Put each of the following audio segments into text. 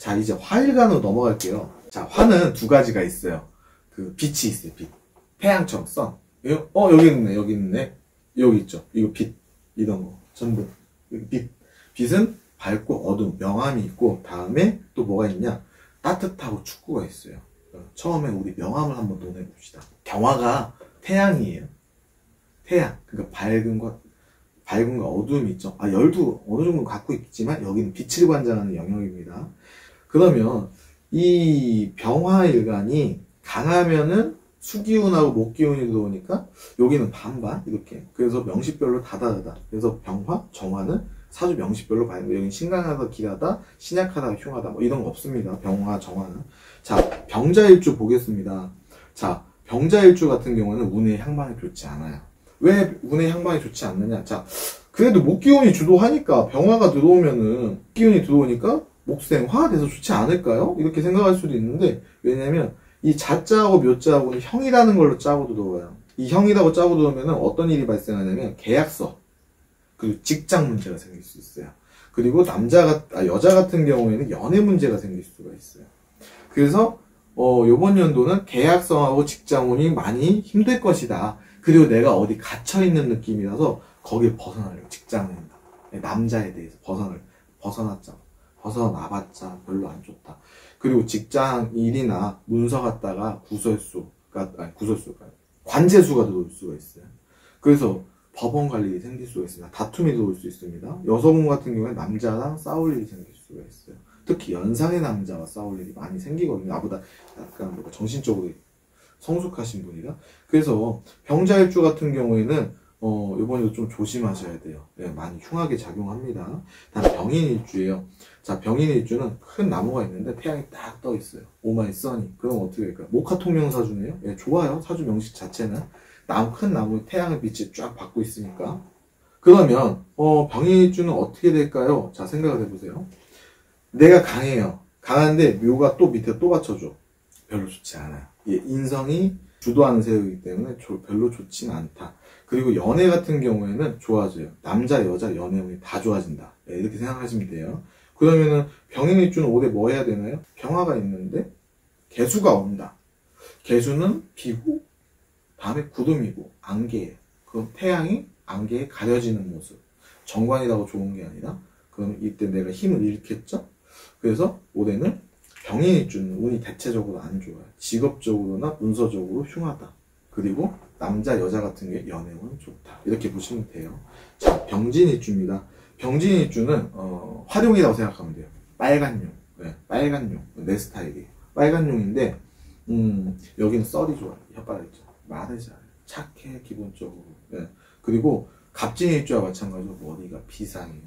자, 이제 화일간으로 넘어갈게요. 자, 화는 두 가지가 있어요. 그 빛이 있어요, 빛. 태양처럼 선. 여기 있네, 여기 있네. 여기 있죠. 이거 빛. 이런 거. 전부. 빛. 빛은 밝고 어두움, 명암이 있고, 다음에 또 뭐가 있냐? 따뜻하고 춥고가 있어요. 처음에 우리 명암을 한번 논해봅시다. 경화가 태양이에요. 태양. 그러니까 밝음과 어두움이 있죠. 열도 어느 정도 갖고 있지만, 여기는 빛을 관장하는 영역입니다. 그러면, 이 병화일간이 강하면은 수기운하고 목기운이 들어오니까, 여기는 반반, 이렇게. 그래서 명식별로 다 다르다. 그래서 병화, 정화는 사주 명식별로 봐야 돼요. 여기는 신강하다, 기하다, 신약하다, 흉하다, 뭐 이런 거 없습니다. 병화, 정화는. 자, 병자일주 보겠습니다. 자, 병자일주 같은 경우는 운의 향방이 좋지 않아요. 왜 운의 향방이 좋지 않느냐? 자, 그래도 목기운이 주도하니까 병화가 들어오면은 목기운이 들어오니까 목생 화가 돼서 좋지 않을까요? 이렇게 생각할 수도 있는데, 왜냐면 이 자자하고 묘자하고는 형이라는 걸로 짜고 들어와요. 이 형이라고 짜고 들어오면은 어떤 일이 발생하냐면 계약서, 그리고 직장 문제가 생길 수 있어요. 그리고 여자 같은 경우에는 연애 문제가 생길 수가 있어요. 그래서 요번 연도는 계약성하고 직장운이 많이 힘들 것이다. 그리고 내가 어디 갇혀있는 느낌이라서 거기에 벗어나려고. 직장은 남자에 대해서 벗어나봤자 별로 안 좋다. 그리고 직장 일이나 문서 갔다가 관제수가 들어올 수가 있어요. 그래서 법원 갈 일이 생길 수가 있습니다. 다툼이 들어올 수 있습니다. 여성분 같은 경우에 남자랑 싸울 일이 생길 수가 있어요. 특히 연상의 남자와 싸울 일이 많이 생기거든요. 나보다 약간 정신적으로 성숙하신 분이라. 그래서 병자일주 같은 경우에는 이번에도 좀 조심하셔야 돼요. 네, 많이 흉하게 작용합니다. 다음 병인일주예요. 자, 병인일주는 큰 나무가 있는데 태양이 딱 떠 있어요. 오마이 써니. 그럼 어떻게 될까요? 목화통명사주네요. 예, 좋아요. 사주 명식 자체는. 큰 나무에 태양의 빛이 쫙 받고 있으니까. 그러면 병인일주는 어떻게 될까요? 자, 생각을 해보세요. 내가 강해요. 강한데 묘가 또 밑에 또 받쳐줘. 별로 좋지 않아요. 예, 인성이 주도하는 세력이기 때문에 별로 좋진 않다. 그리고 연애 같은 경우에는 좋아져요. 남자, 여자 연애운이 다 좋아진다. 예, 이렇게 생각하시면 돼요. 그러면은 병인일주는 올해 뭐 해야 되나요? 병화가 있는데 개수가 온다. 개수는 비고 다음에 구름이고 안개예요. 그럼 태양이 안개에 가려지는 모습. 정관이라고 좋은 게 아니라, 그럼 이때 내가 힘을 잃겠죠? 그래서 올해는 병인일주는 운이 대체적으로 안 좋아요. 직업적으로나 문서적으로 흉하다. 그리고 남자, 여자 같은 게 연애운은 좋다. 이렇게 보시면 돼요. 자, 병진일주입니다. 병진일주는 활용이라고 생각하면 돼요. 빨간용. 네, 빨간용. 내 스타일이에요. 빨간용인데 여기는 썰이 좋아요. 혓바닥 있죠. 말을 잘해요. 착해, 기본적으로. 네. 그리고 갑진일주와 마찬가지로 머리가 비상해요.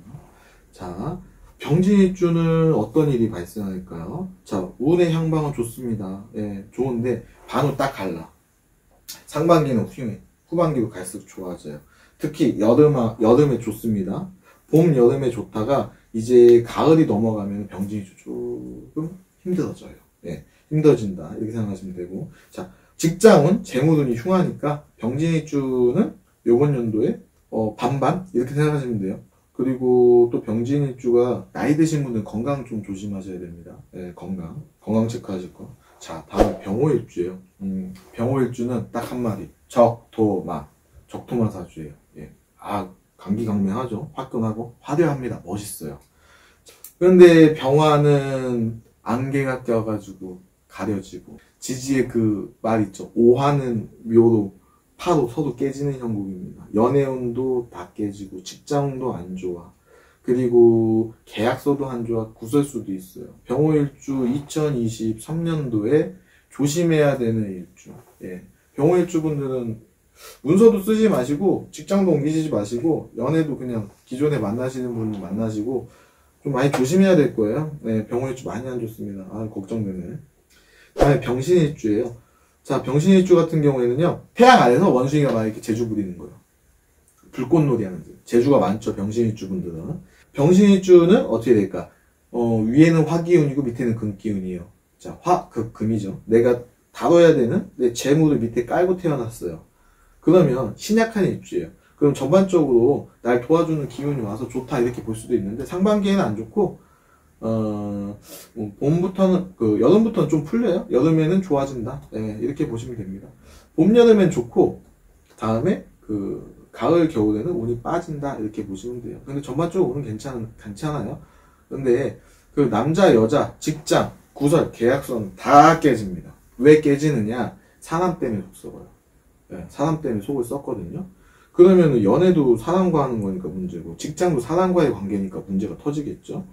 자, 병진일주는 어떤 일이 발생할까요? 자, 운의 향방은 좋습니다. 예, 좋은데 반으로 딱 갈라. 상반기는 흉해. 후반기로 갈수록 좋아져요. 특히 여름에 좋습니다. 봄, 여름에 좋다가 이제 가을이 넘어가면 병진일주 조금 힘들어져요. 예, 힘들어진다. 이렇게 생각하시면 되고. 자, 직장운, 재물운이 흉하니까 병진일주는 요번 연도에 반반 이렇게 생각하시면 돼요. 그리고 또 병진일주가 나이 드신 분들은 건강 좀 조심하셔야 됩니다. 예, 건강 체크하실 거. 자, 다음에 병호일주예요. 병호일주는 딱 한마디. 적토마 사주예요. 예. 강기강명하죠. 화끈하고 화려합니다. 멋있어요. 그런데 병화는 안개가 껴가지고 가려지고, 지지의 그 말 있죠. 오화는 묘로 파도 서로 깨지는 형국입니다. 연애운도 다 깨지고, 직장운도 안 좋아. 그리고 계약서도 안 좋아. 구설수도 있어요. 병호일주 2023년도에 조심해야 되는 일주. 예. 병호일주 분들은 문서도 쓰지 마시고, 직장도 옮기시지 마시고, 연애도 그냥 기존에 만나시는 분 만나시고 좀 많이 조심해야 될 거예요. 네, 병호일주 많이 안 좋습니다. 걱정되네. 다음에 병신일주예요. 자, 병신일주 같은 경우에는요, 태양 아래서 원숭이가 막 이렇게 재주 부리는 거예요. 불꽃놀이 하는 데. 재주가 많죠, 병신일주 분들은. 병신일주는 어떻게 될까? 위에는 화기운이고 밑에는 금기운이에요. 자, 금이죠. 내가 다뤄야 되는 내 재물을 밑에 깔고 태어났어요. 그러면 신약한 일주예요. 그럼 전반적으로 날 도와주는 기운이 와서 좋다 이렇게 볼 수도 있는데, 상반기에는 안 좋고 봄부터는, 여름부터는 좀 풀려요. 여름에는 좋아진다. 예, 이렇게 보시면 됩니다. 봄, 여름엔 좋고, 다음에, 가을, 겨울에는 운이 빠진다. 이렇게 보시면 돼요. 근데 전반적으로 운은 괜찮아요. 근데, 남자, 여자, 직장, 구설, 계약서는 다 깨집니다. 왜 깨지느냐? 사람 때문에 속 썩어요. 예, 사람 때문에 속을 썩거든요. 그러면 연애도 사람과 하는 거니까 문제고, 직장도 사람과의 관계니까 문제가 터지겠죠.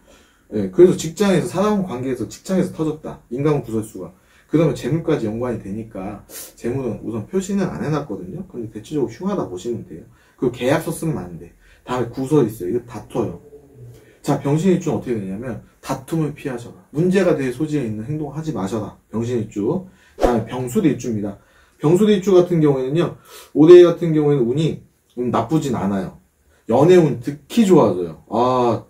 예, 그래서 직장에서 사람 관계에서 직장에서 터졌다. 인간 구설수가. 그러면 재물까지 연관이 되니까 재물은 우선 표시는 안 해놨거든요. 근데 대체적으로 흉하다 보시면 돼요. 그리고 계약서 쓰면 안 돼. 다음에 구설 있어요. 이거 다퉈요. 자, 병신일주는 어떻게 되냐면 다툼을 피하셔라. 문제가 될 소지에 있는 행동을 하지 마셔라. 병신일주. 다음에 병술일주입니다. 병술일주 같은 경우에는요, 올해 같은 경우에는 운이 나쁘진 않아요. 연애운 특히 좋아져요. 아,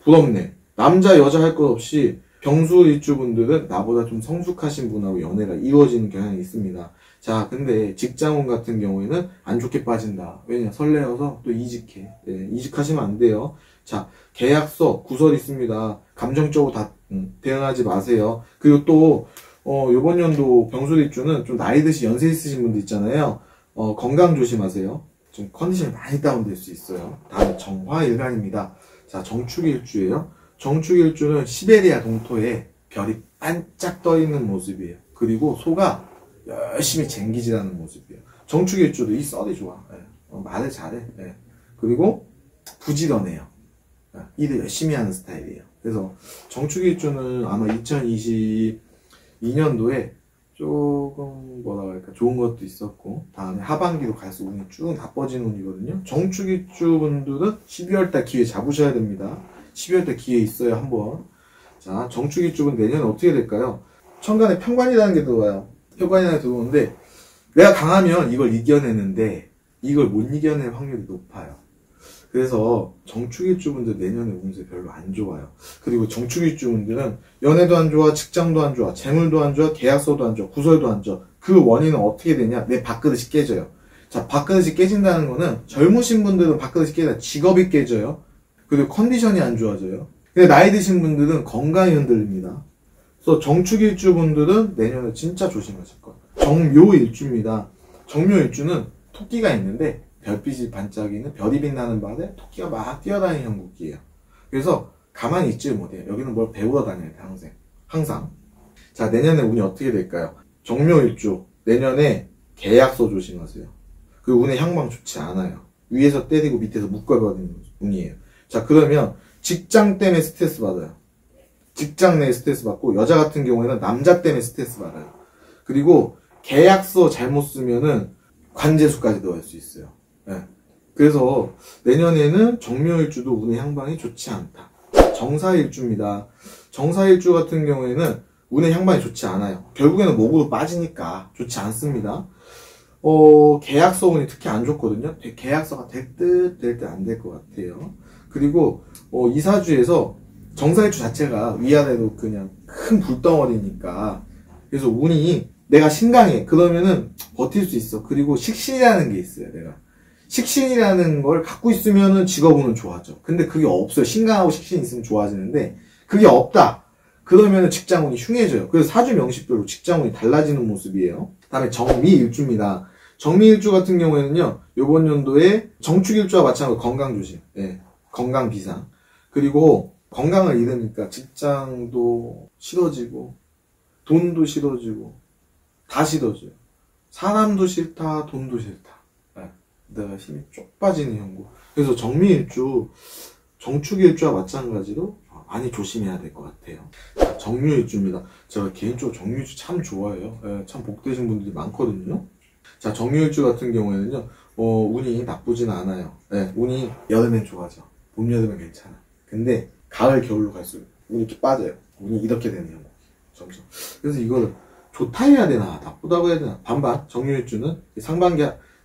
부럽네. 남자, 여자 할 것 없이 병술일주분들은 나보다 좀 성숙하신 분하고 연애가 이루어지는 경향이 있습니다. 자, 근데 직장운 같은 경우에는 안 좋게 빠진다. 왜냐? 설레어서 또 이직해. 예, 이직하시면 안 돼요. 자, 계약서, 구설 있습니다. 감정적으로 다 대응하지 마세요. 그리고 또 요번 연도 병술일주는 좀 나이 드시 연세 있으신 분들 있잖아요. 건강 조심하세요. 좀 컨디션이 많이 다운될 수 있어요. 다음에 정화일간입니다. 자, 정축일주예요. 정축일주는 시베리아 동토에 별이 반짝 떠 있는 모습이에요. 그리고 소가 열심히 쟁기질하는 모습이에요. 정축일주도 이 썰이 좋아. 예. 말을 잘해. 예. 그리고 부지런해요. 일을 열심히 하는 스타일이에요. 그래서 정축일주는 아마 2022년도에 조금 뭐라 할까 좋은 것도 있었고, 다음에 하반기로 갈수록 운이 쭉 나빠지는 운이거든요. 정축일주 분들은 12월달 기회 잡으셔야 됩니다. 12월달 기회 있어요. 한번. 자, 정축일주분 내년에 어떻게 될까요? 천간에 편관이라는 게 들어와요. 편관이라는 게 들어오는데, 내가 강하면 이걸 이겨내는데 이걸 못 이겨낼 확률이 높아요. 그래서 정축일주분들 내년에 운세 별로 안 좋아요. 그리고 정축일주분들은 연애도 안 좋아, 직장도 안 좋아, 재물도 안 좋아, 계약서도 안 좋아, 구설도 안 좋아. 그 원인은 어떻게 되냐? 내 밥그릇이 깨져요. 자, 밥그릇이 깨진다는 거는 젊으신 분들은 밥그릇이 깨져요. 직업이 깨져요. 그리고 컨디션이 안 좋아져요. 근데 나이 드신 분들은 건강이 흔들립니다. 그래서 정축일주분들은 내년에 진짜 조심하실 거예요. 정묘일주입니다. 정묘일주는 토끼가 있는데 별빛이 반짝이는 별이 빛나는 밤에 토끼가 막 뛰어다니는 형국이에요. 그래서 가만히 있지를 못해요. 여기는 뭘 배우러 다녀야 돼, 항상. 자, 내년에 운이 어떻게 될까요? 정묘일주, 내년에 계약서 조심하세요. 그 운의 향방 좋지 않아요. 위에서 때리고 밑에서 묶어버리는 운이에요. 자, 그러면 직장 때문에 스트레스 받아요. 직장 내에 스트레스 받고, 여자 같은 경우에는 남자 때문에 스트레스 받아요. 그리고 계약서 잘못 쓰면은 관재수까지 넣을 수 있어요. 네. 그래서 내년에는 정묘일주도 운의 향방이 좋지 않다. 정사일주입니다. 정사일주 같은 경우에는 운의 향방이 좋지 않아요. 결국에는 목으로 빠지니까 좋지 않습니다. 계약서 운이 특히 안 좋거든요. 계약서가 될 듯 안 될 것 같아요. 그리고 이사주에서 정사일주 자체가 위아래로 그냥 큰 불덩어리니까, 그래서 운이 내가 신강해 그러면은 버틸 수 있어. 그리고 식신이라는 게 있어요. 내가 식신이라는 걸 갖고 있으면은 직업운은 좋아져. 근데 그게 없어요. 신강하고 식신이 있으면 좋아지는데 그게 없다 그러면은 직장운이 흉해져요. 그래서 사주 명식별로 직장운이 달라지는 모습이에요. 다음에 정미일주입니다. 정미일주 같은 경우에는요, 요번 연도에 정축일주와 마찬가지로 건강 조심. 예, 건강 비상. 그리고 건강을 잃으니까 직장도 싫어지고 돈도 싫어지고 다 싫어져요. 사람도 싫다, 돈도 싫다. 네. 내가 힘이 쪽 빠지는 형국. 그래서 정미일주, 정축일주와 마찬가지로 많이 조심해야 될 것 같아요. 정묘일주입니다. 제가 개인적으로 정묘일주 참 좋아해요. 네, 참 복되신 분들이 많거든요. 자, 정묘일주 같은 경우에는요, 운이 나쁘진 않아요. 네, 운이 여름엔 좋아져. 봄, 여름엔 괜찮아. 근데 가을, 겨울로 갈수록 운이 이렇게 빠져요. 운이 이렇게 되는 형국. 점점. 그래서 이거를 좋다 해야 되나 나쁘다고 해야 되나, 반반. 정묘일주는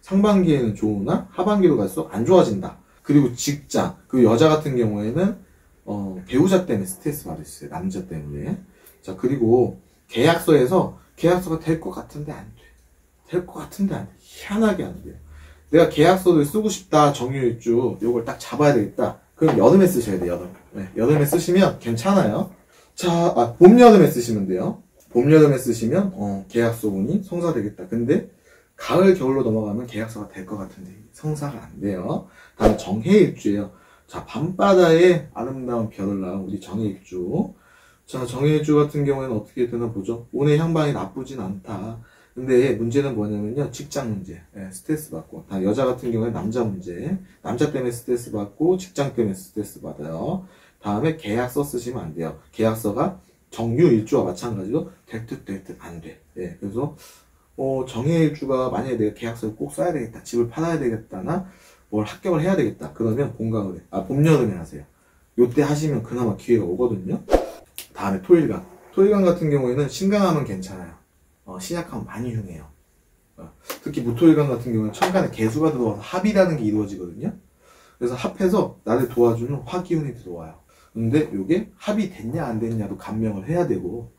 상반기에는 좋으나 하반기로 갈수록 안 좋아진다. 그리고 직장, 그리고 여자 같은 경우에는 배우자 때문에 스트레스 받을 수 있어요. 남자 때문에. 자, 그리고 계약서에서 계약서가 될 것 같은데 안 돼. 될 것 같은데 안 돼. 희한하게 안 돼요. 내가 계약서를 쓰고 싶다, 정묘일주 요걸 딱 잡아야 되겠다. 그럼 여름에 쓰셔야 돼요, 여름. 네, 여름에 쓰시면 괜찮아요. 자, 봄, 여름에 쓰시면 돼요. 봄, 여름에 쓰시면, 계약서 운이 성사되겠다. 근데, 가을, 겨울로 넘어가면 계약서가 될 것 같은데, 성사가 안 돼요. 다음 정해일주예요. 자, 밤바다에 아름다운 별을 낳은 우리 정해일주. 자, 정해일주 같은 경우에는 어떻게 되나 보죠. 운의 향방이 나쁘진 않다. 근데 문제는 뭐냐면요. 직장 문제. 스트레스 받고. 다 여자 같은 경우에 남자 문제. 남자 때문에 스트레스 받고 직장 때문에 스트레스 받아요. 다음에 계약서 쓰시면 안 돼요. 계약서가 정유일주와 마찬가지로 될 듯 안 돼. 그래서 정해일주가 만약에 내가 계약서를 꼭 써야 되겠다. 집을 팔아야 되겠다나 뭘 합격을 해야 되겠다. 그러면 봄, 가을에. 봄, 여름에 하세요. 요때 하시면 그나마 기회가 오거든요. 다음에 토일간. 토일간 같은 경우에는 신강하면 괜찮아요. 신약하면 많이 흉해요. 특히 무토일간 같은 경우는 천간에 개수가 들어와서 합이라는 게 이루어지거든요. 그래서 합해서 나를 도와주는 화기운이 들어와요. 근데 요게 합이 됐냐 안 됐냐도 감명을 해야 되고,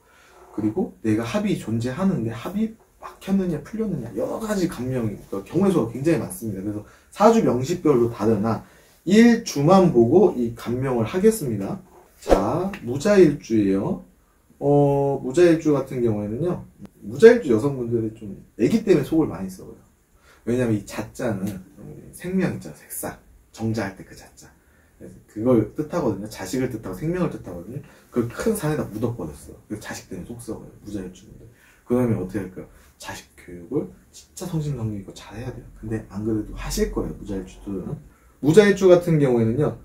그리고 내가 합이 존재하는데 합이 막혔느냐 풀렸느냐 여러 가지 감명이, 경우의 수가 굉장히 많습니다. 그래서 사주 명시별로 다르나 일주만 보고 이 감명을 하겠습니다. 자, 무자일주예요. 무자일주 같은 경우에는요, 무자일주 여성분들이 좀 애기 때문에 속을 많이 썩어요. 왜냐면 이 자자는 생명 있잖아, 색싹. 정자할 때 그 자자. 그걸 뜻하거든요. 자식을 뜻하고 생명을 뜻하거든요. 그걸 큰 산에다 묻어버렸어. 그 자식 때문에 속 썩어요, 무자일주인데. 그러면 어떻게 할까요? 자식 교육을 진짜 성심성의껏 잘 해야 돼요. 근데 안 그래도 하실 거예요, 무자일주들은. 무자일주 같은 경우에는요,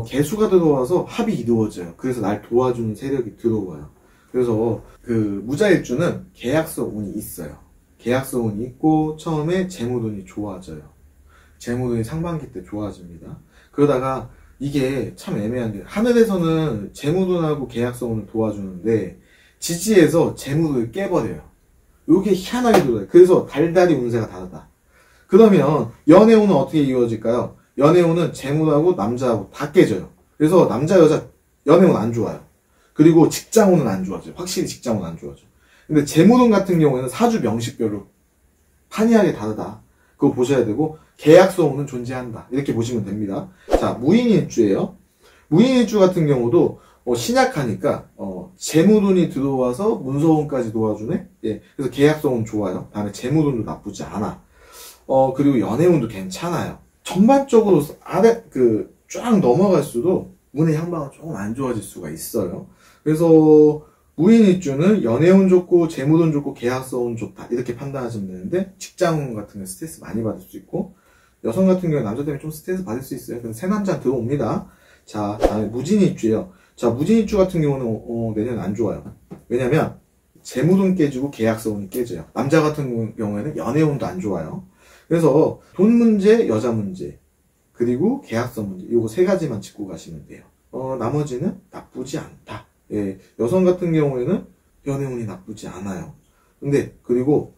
개수가 들어와서 합이 이루어져요. 그래서 날 도와주는 세력이 들어와요. 그래서 그 무자일주는 계약서 운이 있어요. 계약서 운이 있고 처음에 재물운이 좋아져요. 재물운이 상반기 때 좋아집니다. 그러다가 이게 참 애매한 게, 하늘에서는 재물운하고 계약서 운을 도와주는데 지지에서 재물을 깨버려요. 요게 희한하게 들어요. 그래서 달달이 운세가 다르다. 그러면 연애운은 어떻게 이루어질까요? 연애운은 재물하고 남자하고 다 깨져요. 그래서 남자 여자 연애운 안 좋아요. 그리고 직장운은 안 좋아져요. 확실히 직장운은 안 좋아져요. 근데 재물운 같은 경우에는 사주 명식별로 판이하게 다르다. 그거 보셔야 되고, 계약서운은 존재한다. 이렇게 보시면 됩니다. 자, 무인일주예요. 무인일주 같은 경우도 신약하니까 재물운이 들어와서 문서운까지 도와주네. 그래서 계약서운 좋아요. 다음에 재물운도 나쁘지 않아. 그리고 연애운도 괜찮아요. 전반적으로 아래 쫙 넘어갈수록 운의 향방은 조금 안 좋아질 수가 있어요. 그래서 무인일주는 연애운 좋고 재물운 좋고 계약서운 좋다, 이렇게 판단하시면 되는데, 직장운 같은 경우는 스트레스 많이 받을 수 있고, 여성 같은 경우는 남자 때문에 좀 스트레스 받을 수 있어요. 그래서 새 남자 들어옵니다. 자, 다음에 무진일주예요. 자, 무진일주 같은 경우는 내년 안 좋아요. 왜냐면 재물운 깨지고 계약서운이 깨져요. 남자 같은 경우에는 연애운도 안 좋아요. 그래서 돈 문제, 여자 문제, 그리고 계약서 문제, 요거 세 가지만 짚고 가시면 돼요. 나머지는 나쁘지 않다. 여성 같은 경우에는 연애운이 나쁘지 않아요. 근데 그리고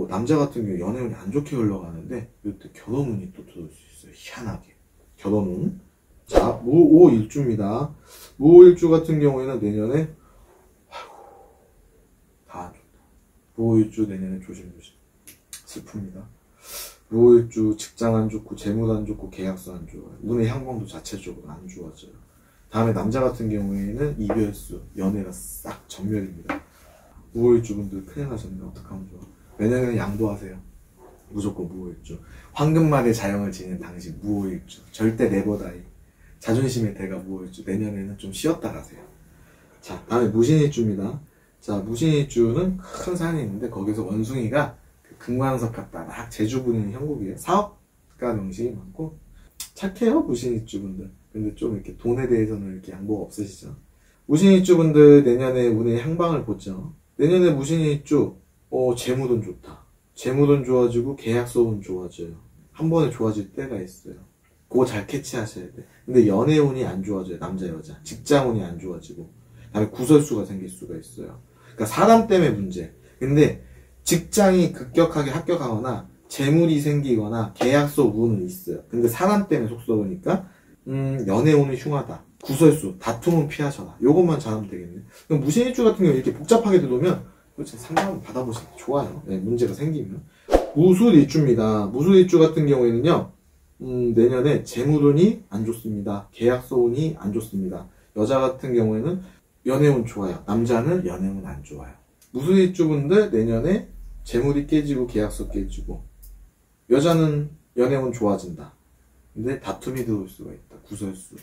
남자 같은 경우 연애운이 안 좋게 흘러가는데 이때 결혼운이 또 들어올 수 있어요. 희한하게 결혼운. 자, 무오일주입니다. 무오일주 같은 경우에는 내년에 다 안 좋다. 무오일주 내년에 조심조심. 슬픕니다. 무오일주 직장 안 좋고 재물 안 좋고 계약서 안 좋아요. 운의 향방도 자체적으로 안 좋아져요. 다음에 남자 같은 경우에는 이별수, 연애가 싹 전멸입니다. 무오일주 분들 큰일 나셨네. 어떡하면 좋아. 내년에는 양보하세요. 무조건 무오일주. 황금말의 자영을 지닌 당신 무오일주. 절대 네버다이. 자존심의 대가 무오일주. 내년에는 좀 쉬었다 가세요. 자, 다음에 무신일주입니다. 자, 무신일주는 큰 산이 있는데 거기서 원숭이가 금관석 같다 막 제주 부리는 형국이에요. 사업가 명식이 많고 착해요, 무신일주 분들. 근데 좀 이렇게 돈에 대해서는 이렇게 양보가 없으시죠. 무신일주 분들 내년에 운의 향방을 보죠. 내년에 무신일주 재물운 좋다. 재물운 좋아지고 계약서운 좋아져요. 한 번에 좋아질 때가 있어요. 그거 잘 캐치하셔야 돼. 근데 연애운이 안 좋아져요. 남자 여자. 직장운이 안 좋아지고, 그다음에 구설수가 생길 수가 있어요. 그러니까 사람 때문에 문제. 근데 직장이 급격하게 합격하거나 재물이 생기거나 계약서 운은 있어요. 근데 사람 때문에 속 썩으니까 연애운은 흉하다. 구설수, 다툼은 피하셔라. 요것만 잘하면 되겠네. 그럼 무신일주 같은 경우 이렇게 복잡하게 들어오면 상담을 받아보시면 좋아요. 문제가 생기면. 무술일주입니다. 무술일주 같은 경우에는요, 내년에 재물운이 안 좋습니다. 계약서운이 안 좋습니다. 여자 같은 경우에는 연애운 좋아요. 남자는 연애운 안 좋아요. 무술일주분들 내년에 재물이 깨지고 계약서 깨지고, 여자는 연애운 좋아진다. 근데 다툼이 들어올 수가 있다. 구설수.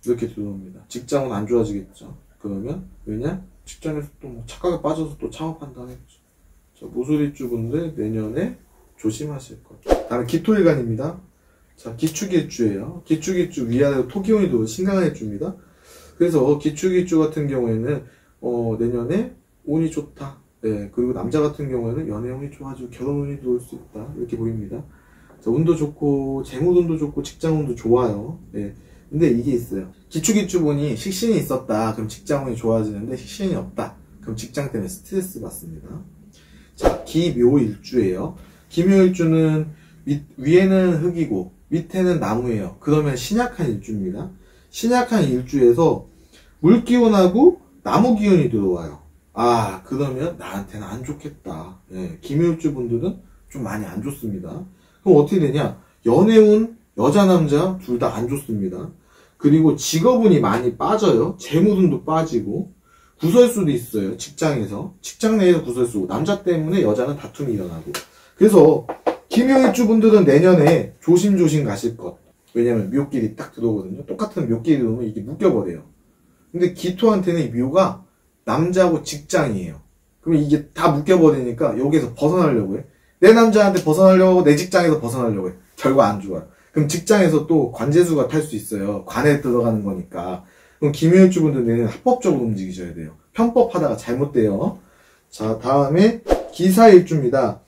이렇게 들어옵니다. 직장은 안 좋아지겠죠. 그러면 왜냐? 직장에서 또 뭐 착각에 빠져서 또 창업한다 하겠죠. 자, 무술일주분들 내년에 조심하실 것. 다음에 기토일간입니다. 자, 기축일주예요. 기축일주 위아래로 토기운이 들어오는 신강한 일주입니다. 그래서 기축일주 같은 경우에는 내년에 운이 좋다. 네, 그리고 남자 같은 경우에는 연애운이 좋아지고 결혼운이 들어올 수 있다. 이렇게 보입니다. 자, 운도 좋고 재물운도 좋고 직장운도 좋아요. 네. 근데 이게 있어요. 기축일주분이 식신이 있었다. 그럼 직장운이 좋아지는데 식신이 없다. 그럼 직장 때문에 스트레스 받습니다. 자, 기묘일주예요. 기묘일주는 위에는 흙이고 밑에는 나무예요. 그러면 신약한 일주입니다. 신약한 일주에서 물기운하고 나무기운이 들어와요. 아, 그러면 나한테는 안 좋겠다. 예, 기묘일주 분들은 좀 많이 안 좋습니다. 그럼 어떻게 되냐? 연애운, 여자, 남자 둘 다 안 좋습니다. 그리고 직업운이 많이 빠져요. 재물운도 빠지고, 구설수도 있어요. 직장에서. 직장 내에서 구설수고, 남자 때문에 여자는 다툼이 일어나고. 그래서 기묘일주 분들은 내년에 조심조심 가실 것. 왜냐면 묘길이 딱 들어오거든요. 똑같은 묘길이 들어오면 이게 묶여버려요. 근데 기토한테는 이 묘가 남자하고 직장이에요. 그러면 이게 다 묶여버리니까 여기에서 벗어나려고 해. 내 남자한테 벗어나려고 하고 내 직장에서 벗어나려고 해. 결과 안 좋아요. 그럼 직장에서 또 관제수가 탈 수 있어요. 관에 들어가는 거니까. 그럼 기묘일주 분들은 합법적으로 움직이셔야 돼요. 편법하다가 잘못돼요. 자, 다음에 기사일주입니다.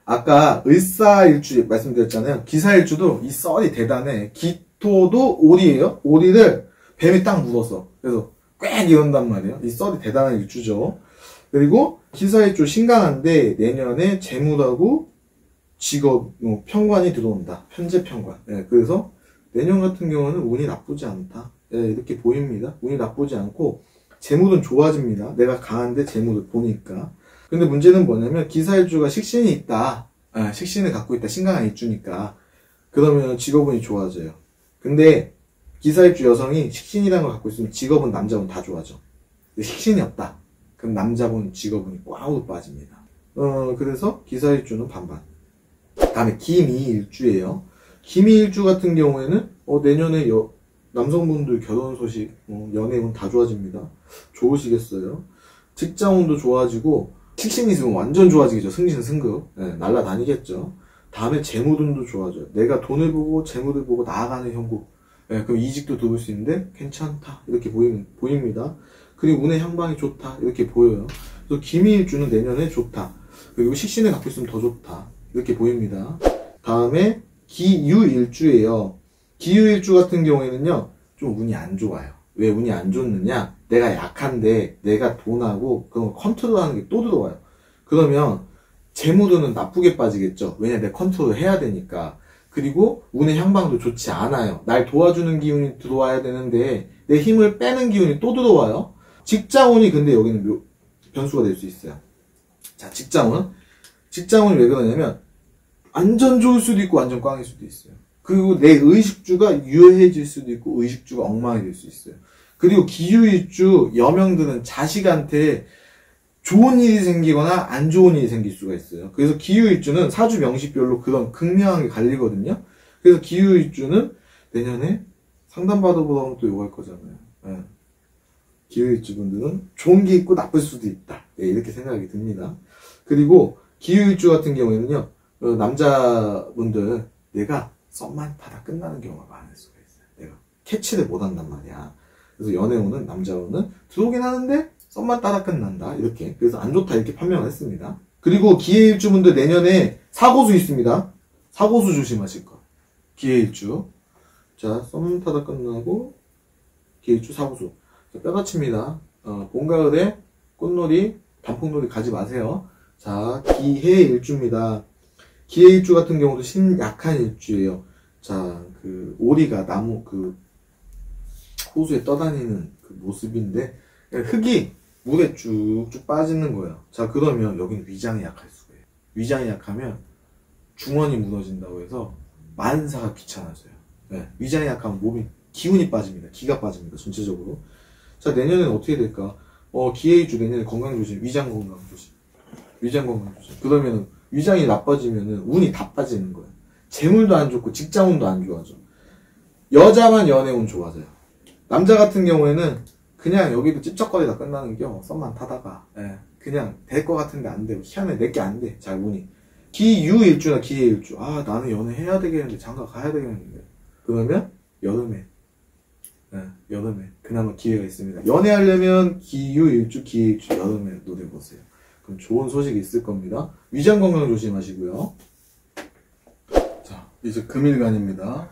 아까 을사일주 말씀드렸잖아요. 기사일주도 이 썰이 대단해. 기토도 오리예요. 오리를 뱀이 딱 물었어. 그래서 꽥 이런단 말이에요. 이 썰이 대단한 일주죠. 그리고 기사일주 신강한데 내년에 재물하고 직업 편관이 들어온다. 편재 편관. 네, 그래서 내년 같은 경우는 운이 나쁘지 않다. 네, 이렇게 보입니다. 운이 나쁘지 않고 재물은 좋아집니다. 내가 강한데 재물을 보니까. 근데 문제는 뭐냐면 기사일주가 식신이 있다. 식신을 갖고 있다. 신강한 일주니까. 그러면 직업운이 좋아져요. 근데 기사일주 여성이 식신이라는 걸 갖고 있으면 직업은 남자분 다 좋아져. 근데 식신이 없다. 그럼 남자분 직업운이 꽝으로 빠집니다. 그래서 기사일주는 반반. 다음에 기미일주예요. 기미일주 같은 경우에는 내년에 남성분들 결혼 소식, 연애운 다 좋아집니다. 좋으시겠어요. 직장운도 좋아지고 식신이 있으면 완전 좋아지겠죠. 승진 승급. 네, 날라다니겠죠. 다음에 재물운도 좋아져요. 내가 돈을 보고 재물을 보고 나아가는 형국. 네, 그럼 이직도 들어올 수 있는데 괜찮다. 이렇게 보입니다. 그리고 운의 향방이 좋다. 이렇게 보여요. 그래서 기미일주는 내년에 좋다. 그리고 식신을 갖고 있으면 더 좋다. 이렇게 보입니다. 다음에 기유일주예요. 기유일주 같은 경우에는요, 좀 운이 안 좋아요. 왜 운이 안 좋느냐? 내가 약한데 내가 돈하고 그런 거 컨트롤하는 게 또 들어와요. 그러면 재물은 나쁘게 빠지겠죠. 왜냐, 내가 컨트롤을 해야 되니까. 그리고 운의 향방도 좋지 않아요. 날 도와주는 기운이 들어와야 되는데 내 힘을 빼는 기운이 또 들어와요. 직장운이 근데 여기는 변수가 될 수 있어요. 자, 직장운이 왜 그러냐면 완전 좋을 수도 있고 완전 꽝일 수도 있어요. 그리고 내 의식주가 유해해질 수도 있고 의식주가 엉망이 될 수 있어요. 그리고 기유일주 여명들은 자식한테 좋은 일이 생기거나 안 좋은 일이 생길 수가 있어요. 그래서 기유일주는 사주 명식별로 그런 극명하게 갈리거든요. 그래서 기유일주는 내년에 상담받아보다 보면 또 요거 할 거잖아요. 네. 기유일주 분들은 좋은 게 있고 나쁠 수도 있다. 네, 이렇게 생각이 듭니다. 그리고 기유일주 같은 경우에는요, 남자분들 내가 썸만 타다 끝나는 경우가 많을 수가 있어요. 내가 캐치를 못한단 말이야. 그래서 연애운은 남자운은 들어오긴 하는데 썸만 따라 끝난다. 이렇게. 그래서 안 좋다. 이렇게 판명을 했습니다. 그리고 기해일주분들 내년에 사고수 있습니다. 사고수 조심하실 거. 기해일주. 자, 썸 타다 끝나고 기해일주 사고수. 자, 뼈다칩니다. 봄, 가을에 꽃놀이, 단풍놀이 가지 마세요. 자, 기해일주입니다. 기해일주 같은 경우도 신약한 일주예요. 자, 오리가 나무, 호수에 떠다니는 그 모습인데, 흙이 물에 쭉쭉 빠지는 거예요. 자, 그러면 여기는 위장이 약할 수가 있어요. 위장이 약하면 중원이 무너진다고 해서 만사가 귀찮아져요. 네, 위장이 약하면 몸이 기운이 빠집니다. 기가 빠집니다. 전체적으로. 자, 내년에는 어떻게 될까? 기해일주 내년에 건강 조심, 위장 건강 조심. 위장 건강 조심. 그러면 위장이 나빠지면은 운이 다 빠지는 거예요. 재물도 안 좋고 직장운도 안 좋아져. 여자만 연애운 좋아져요. 남자 같은 경우에는 그냥 여기도 찝쩍거리다 끝나는 겨. 썸만 타다가. 예, 그냥 될 것 같은데 안 되고 희한해 내게 안 돼. 잘 운이. 기유일주나 기해일주. 아, 나는 연애해야 되겠는데 장가 가야 되겠는데. 그러면 여름에. 네, 여름에 그나마 기회가 있습니다. 연애하려면 기유일주, 기해일주 여름에 노려보세요. 그럼 좋은 소식이 있을 겁니다. 위장 건강 조심하시고요. 자, 이제 금일간입니다.